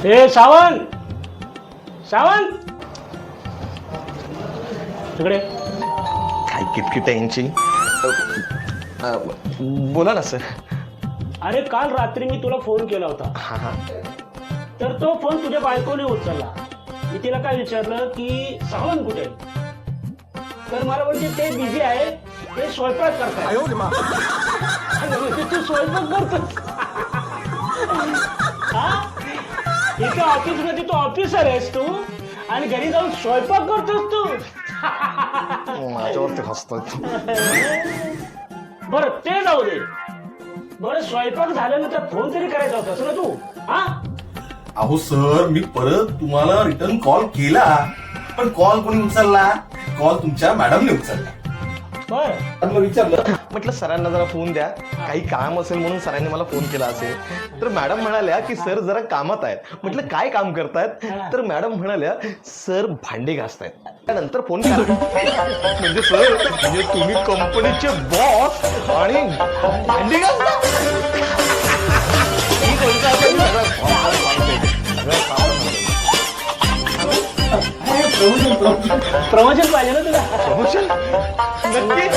हे सावंत, सावंत तिकडे. काय किटकिट आहे यांची. बोला ना सर. अरे काल रात्री मी तुला फोन केला होता, हा हा. तर तो फोन तुझ्या बायकोने उचलला. मी तिला काय विचारलं की सावंत कुठे आहे? तर मला म्हणजे ते बिझी आहे, ते स्वयंपाक करताय. म्हणजे तू स्वयंपाक करतोस? हा? इथे ऑफिसमध्ये तू ऑफिसर आहेस तू, आणि घरी जाऊन स्वयंपाक करतोस तू? माझ्यावरती हसतोय. बरं ते जाऊ दे. बरं स्वयंपाक झाल्यानंतर फोन तरी करायचा होतास ना तू? हा? अहो सर, मी परत तुम्हाला रिटर्न कॉल केला, पण कॉल कोणी उचलला? कॉल तुमच्या मॅडमने उचलला. बर विचारलं, म्हटलं सरांना जरा फोन द्या, काही काम असेल म्हणून सरांनी मला फोन केला असेल. तर मॅडम म्हणाल्या की सर जरा कामात आहेत. म्हटलं काय काम करतायत? तर मॅडम म्हणाल्या सर भांडी घासतायत. त्यानंतर फोन करा. म्हणजे सर म्हणजे तुम्ही कंपनीचे बॉस आणि भांडी घासता? ही गोष्ट आपण प्रमोशन पाहिजे ना तुला? प्रमोशन नक्की.